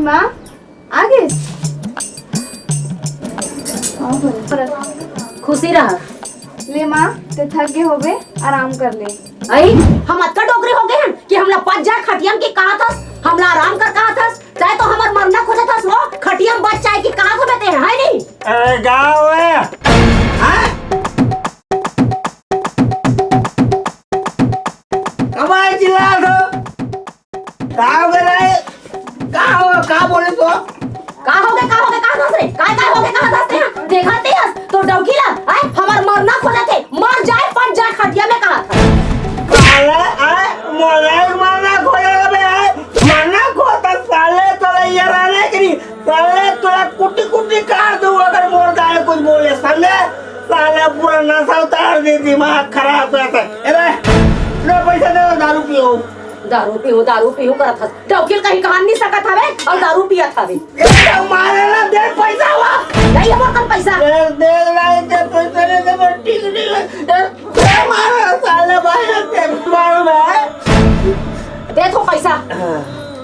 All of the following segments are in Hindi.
माँ आगे खुशी रहा। ले माँ ते थक गए होगे, आराम कर ले। आई हम अतका डोकरे हो गए हैं कि हमला पच जाए खटियम की कहा था, हमला आराम कर कहा था, चाहे तो हमार मरना खोजा था वो खटियम बच जाए कि कहा था बेटे है नहीं। अरे गाँव है कमाई चिल्ला दो गाँव के रहे कहाँ बोले तो कहा हो गए कहा था रे काय हो गए कहा था देखा तेस तो डौकीला आए हमार मरना खोजा थे, मर जाए पच जाए खटिया में कहा था। साले आए मरना खोजा बे आए मरना खोता साले तोला ये रहने की साले तोला कुटी काट दूँ अगर मोर जाए कुछ बोले साले पूरा नशा उतार दी, दिमाग खराब रहता है। लो पैसा दे दारू पियो करत था डौकील कहीं कहां नहीं सकत हवे और दारू पिया था वे मारे ना दे पैसा वा नहीं हमर कल पैसा दे लाई के पैसा ने दे ठीक नहीं मारो साले भाई के मारो मैं दे तो पैसा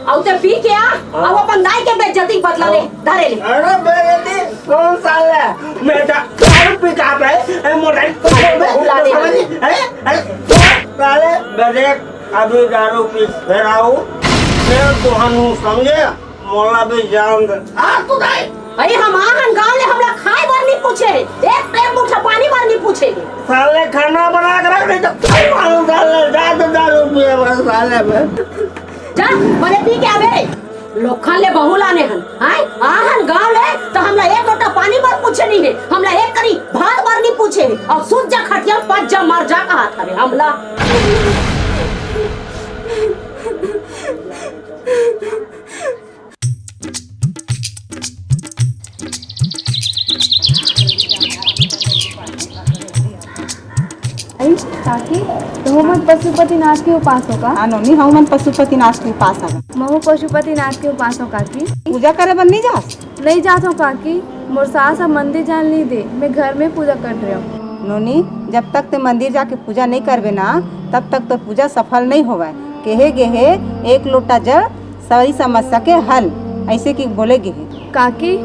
औ ते पी के आ अब अपन दाई के बेइज्जती बदला ले धरे ले। अरे बेइज्जती कौन साले मैं दारू पी का है मोटाई भुला दे अरे साले बेटे अभी दारू पी फिर आऊं फिर तो हम समझे मोला भी जान दे तू नहीं अरे हम आहन गांव ले हमरा खाए बर नहीं पूछे एक प्लेट मुठा पानी बर नहीं पूछे साले खाना बना कर रख नहीं तो मालूम साले दारू पिए बस साले में जा मने पी के आवे लोखन ले बहु लाने हन हाय आहन गांव ले तो हमरा एक लोटा पानी बर पूछे नहीं है, हमरा एक करी भात बर नहीं पूछे और सूत जा खटिया पच जा मर जा कहा था रे हमला। काकी तो मन पशुपतिनाथ के उपास होगा। नोनी हम मन पशुपतिनाथ के उपास आगा महू पशुपतिनाथ के उपास हो काकी। पूजा करे बर नहीं जास नहीं जाता हूँ काकी, मोर सास अब मंदिर जान नहीं दे, मैं घर में पूजा कर रही हूँ। नोनी जब तक ते मंदिर जाके पूजा नहीं करबे ना तब तक तो पूजा सफल नहीं होगा। केहे गेहे एक लोटा जल सारी समस्या के हल ऐसे की बोले गेहे। काकी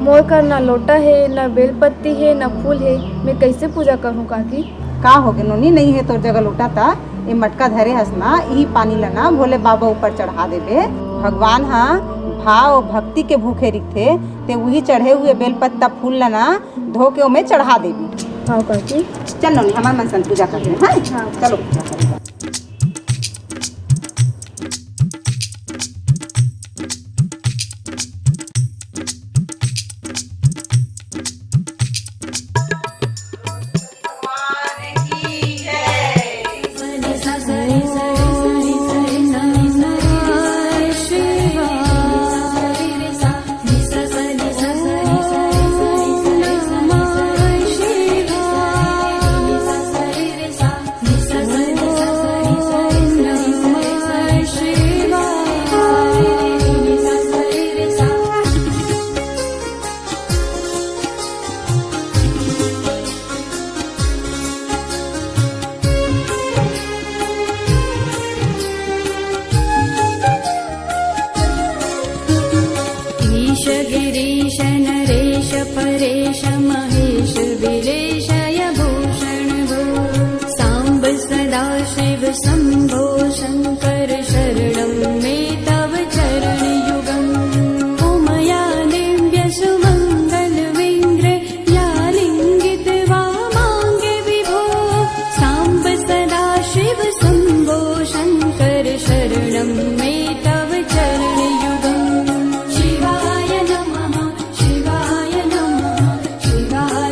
मोर कर ना लोटा है ना बेलपत्ती है ना फूल है, मैं कैसे पूजा करूँ काकी। का हो गए नोनी नहीं है तो जगह लोटा था ये मटका धरे हंसना यही पानी लना भोले बाबा ऊपर चढ़ा देबे। भगवान हाँ भाव भक्ति के भूखे रिखते ते वही चढ़े हुए बेलपत्ता फूल लना धो के में चढ़ा देबी। हाँ काकी चल नोनी हमारे मन से पूजा करते हैं। हाँ चलो पूजा करें। गिरीश नरेश परेश महेश विलेशय भूषण भो सांब सदा शिव शंभो शंकर शरणं मे तव चरण युगम् उमया दिव्य सुमंगल विंग्र या लिंगित वामांगे विभो सांब सदा शिव शंभो शंकर शरणं मे तव चरण युगम् शिवाय नमः शिवाय नमः शिवाय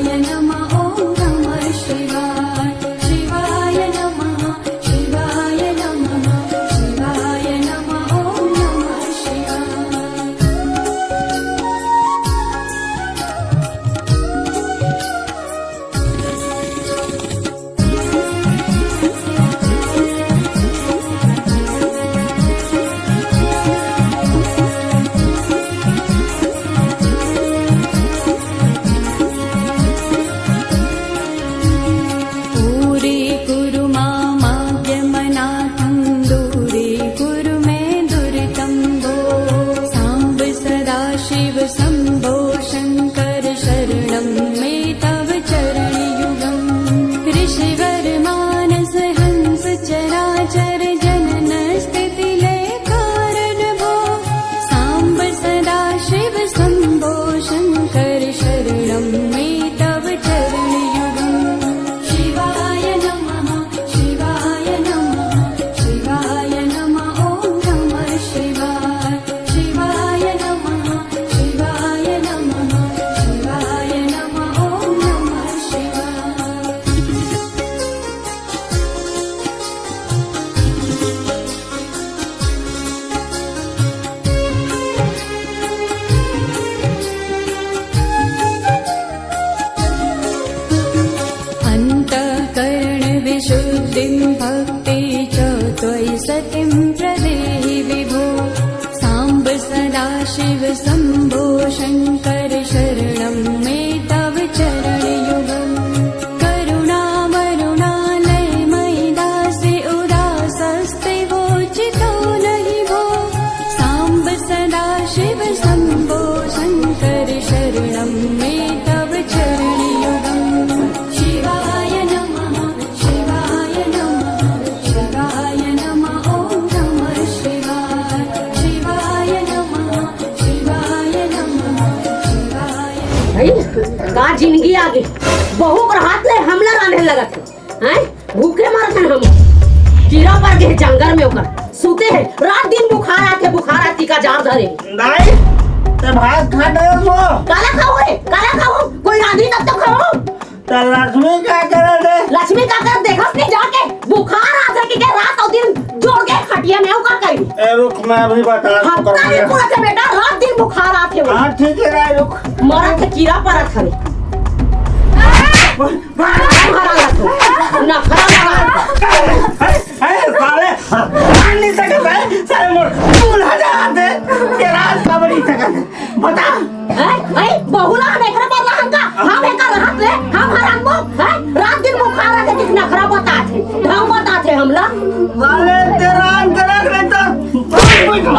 शुद्धिं भक्ति च त्वयि सतिं प्रदेहि विभो साम्ब सदाशिव शम्भो शङ्कर शरणं मे तव चरणयुगम् करुणामरुणालय मयि दासे उदासस्ते वोचितो नहि भो साम्ब सदाशिव शम्भो शङ्कर शरणं मे तव चरणयुगम् शिवाय नमः शिवाय नमः शिवाय नमः ॐ नमः शिवाय शिवाय नमः शिवाय नमः शिवाय भाई का जिंदगी आ गई बहू कर हाथ ले हमला रांधे लगत है भूखे मरत हैं हम कीड़ा पर के जंगल में होकर सूते हैं रात दिन बुखार आती का जार धरे नहीं ते भात खा दे वो काला खाओ कोई रांधी तब तो खाओ तो लक्ष्मी क्या करे दे लक्ष्मी का कर देखो नहीं जाके बुखार आते कि रात और दिन जोड़ के खटिया में का करी ए रुक मैं अभी बता हफ्ता दिन पूरा से बेटा रात दिन बुखार आते हो हाँ ठीक है ना रुक मरत के कीड़ा परत हवे नखरा लगा साले मान नहीं सकते साले मोर दूल्हा जाते के रात का बड़ी सकते बता बहुला हम एकरा बदला हम एकर हाथ ले हम हरामो रात दिन बुखार आते कि नखरा बताते ढंग बताते हमला साले तेरा अंतरक रहता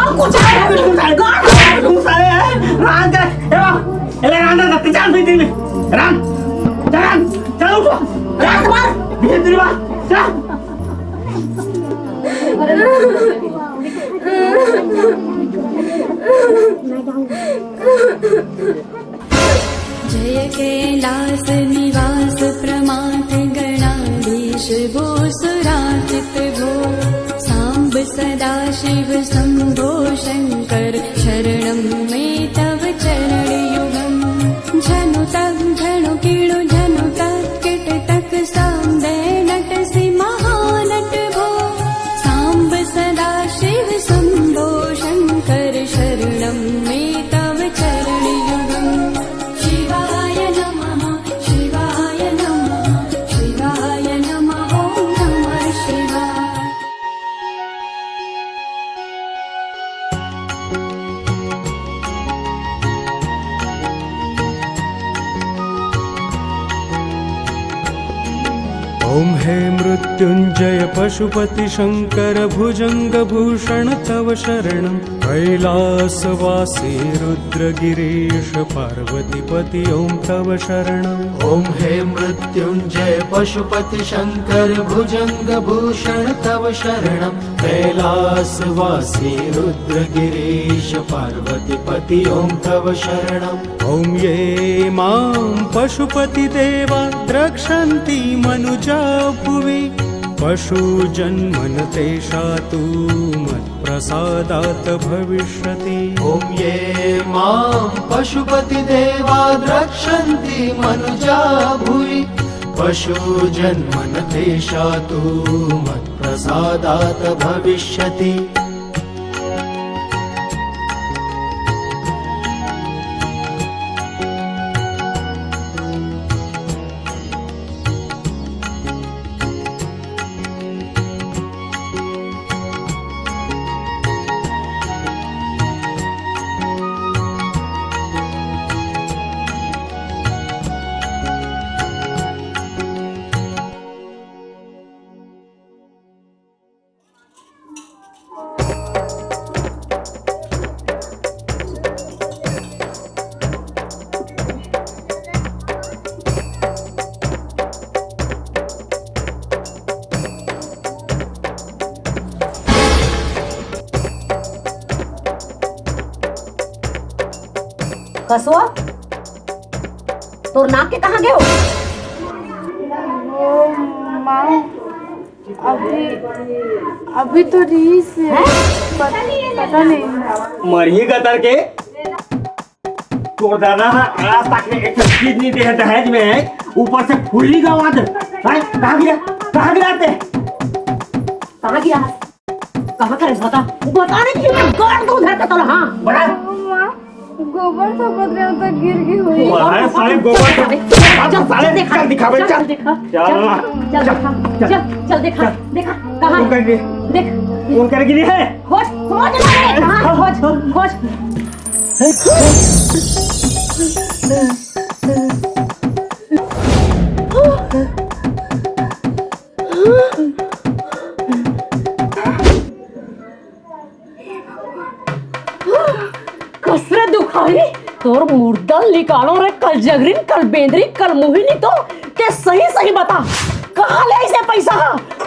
और कुछ है तुम साले रात एले रात का तिजान भी दिन रात चलो उठो रात भर भीतर बा चल जय कैलास निवास प्रमाथ गणाधीश भो सुराचित भो साम्ब सदाशिव शम्भो शङ्कर शरणं मे तव चरणयुगम् झनु तक झनु कीडु झनु तक किट तक साम्बे नटसि महानट भो साम्ब सदाशिव शम्भो शङ्कर शरणं मे तव चरणयुगम् शिवाय नमः शिवाय नमः शिवाय नमः ॐ नमः शिवाय ॐ हे मृत्युञ्जय पशुपति शङ्कर भुजङ्गभूषण तव शरणं कैलासवासी रुद्रगिरीश पार्वतीपति ॐ तव शरणम् ॐ हे मृत्युञ्जय पशुपति शङ्कर भुजङ्गभूषण तव शरणं कैलासवासी रुद्रगिरीश पार्वतीपति ॐ तव शरणम् ॐ ये मां पशुपतिदेवा द्रक्ष्यन्ति मनुजा भुवि पशुजन्मन तेषातु मत्प्रसादात् भविष्यति ॐ ये मां पशुपतिदेवा द्रक्ष्यन्ति मनुजा भुवि पशुजन्मन तेषातु मत्प्रसादात् भविष्यति कसवा तोर नाक के कहाँ गए हो माँ अभी तो रही से पता नहीं मरही गतर के तो दादा आज तक एक चीज नहीं दे दहेज में ऊपर से फुल्ली गवा दे कहाँ गया कहाँ करे बता नहीं कि मैं गाड़ दूं उधर के तो हाँ बड़ा गोबर थपक रहे हो तो गिर गई हुई। अरे साले गोबर साले दिखा दिखावे चल देखा चल चल देखा कहाँ तू कर देख कौन कर गिरी है? खोज कसरे दुखाई तोर मुर्दा निकालो रे, कल जगरीन, कल बेंदरी, कल मुहिनी तो के सही बता कहाँ ले इसे पैसा?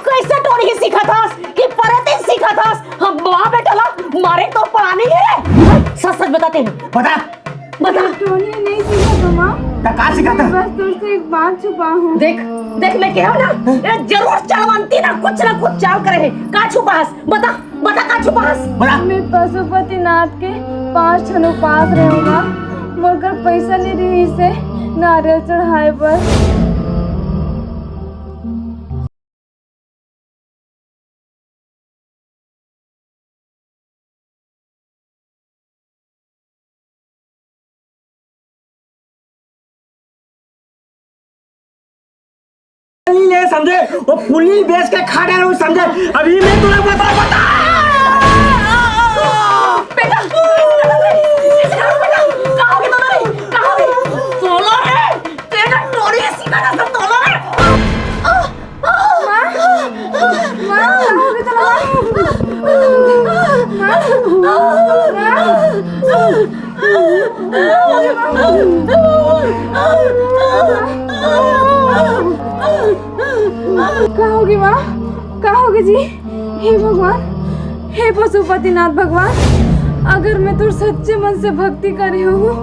कैसे टोरी सीखा था कि परते सीखा था? हम वहाँ पे टला मारे तो पढ़ाने है। सच बताते हैं, बता टोनी नहीं सीखा तुम कहाँ सिखाता? बस तुमसे एक बात छुपा हूँ। देख मैं कह ना ये जरूर चलवंती ना कुछ चाल करे। का छुपास बता का छुपास बता। मैं पशुपतिनाथ के 5 छन उपास रहूंगा मगर पैसा ले रही इसे नारियल चढ़ाए पर। नहीं समझे वो पुलिस बेच के खा रहे समझे। अभी मैं तुम्हें बता बेटा तोलो रे तेरा टोरी सीखा था सब तोलो रे। कहोगी माँ कहोगी जी? हे भगवान, हे पशुपतिनाथ भगवान, अगर मैं तो सच्चे मन से भक्ति करी हूँ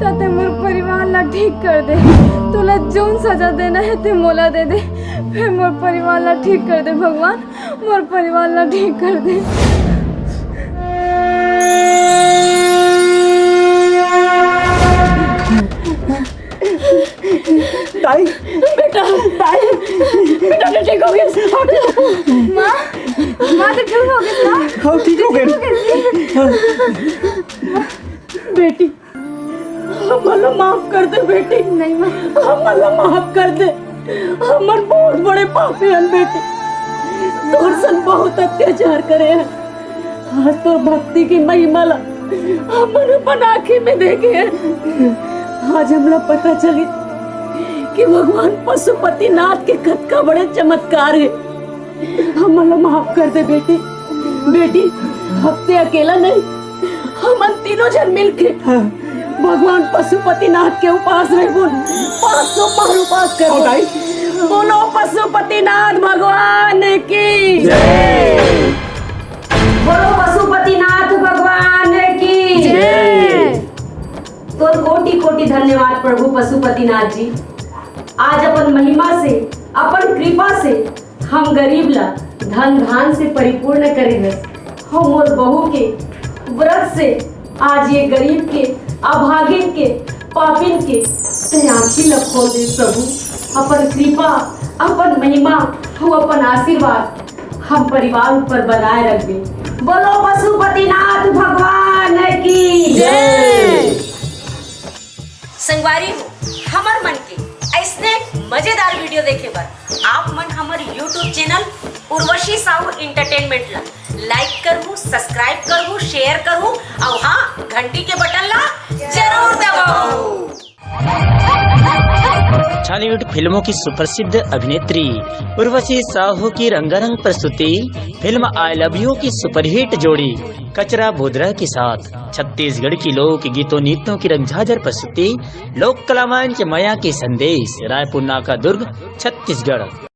तो ते मोर परिवार ला ठीक कर दे। तोला जोन सजा देना है ते मोला दे दे, फिर मोर परिवार ला ठीक कर दे भगवान, मोर परिवार ला ठीक कर दे। बेटा तो ठीक हो गया। माँ तो ठीक हो गई माँ। हाँ ठीक हो गए। बेटी हमारा माफ कर दे बेटी। नहीं माँ हमारा माफ कर दे, हमारे बहुत बड़े पापी हैं बेटी। तोर सन बहुत अत्याचार करे हैं। आज तो भक्ति की महिमा हमारे अपन आँखें में देखे हैं। आज हमरा पता चली कि भगवान पशुपतिनाथ के कद का बड़े चमत्कार है। हमारा माफ कर दे बेटी। हफ्ते अकेला नहीं, हम तीनों जन मिलके भगवान पशुपतिनाथ के उपास रहे। बोल 500 बार उपास कर। बोलो पशुपतिनाथ भगवान की जय। बोलो पशुपतिनाथ भगवान की जय। तो कोटि धन्यवाद प्रभु पशुपतिनाथ जी। आज अपन महिमा से अपन कृपा से हम गरीब ला धन धान से परिपूर्ण करेंगे। हम और बहू के व्रत से आज ये गरीब के अभागिन के पापिन के आँखी ला खोल दे प्रभु। अपन कृपा अपन महिमा हम अपन आशीर्वाद हम परिवार ऊपर बनाए रखे। बोलो पशुपतिनाथ भगवान की जय। संगवारी हो हमर मन के ऐसने मजेदार वीडियो देखे बर आप मन हमारे YouTube channel Urvashi Sahu entertainment ला लाइक करूँ, सब्सक्राइब करूँ, शेयर करूँ और हाँ घंटी के बटन ला जरूर दबाओ। बॉलीवुड फिल्मों की सुप्रसिद्ध अभिनेत्री उर्वशी साहू की रंगारंग प्रस्तुति फिल्म आई लव यू की सुपरहिट जोड़ी कचरा बोधरा के साथ छत्तीसगढ़ की लोक गीतों नृत्यों की रंगझाझर प्रस्तुति लोक कला मंच माया के संदेश, रायपुर नाका दुर्ग, छत्तीसगढ़।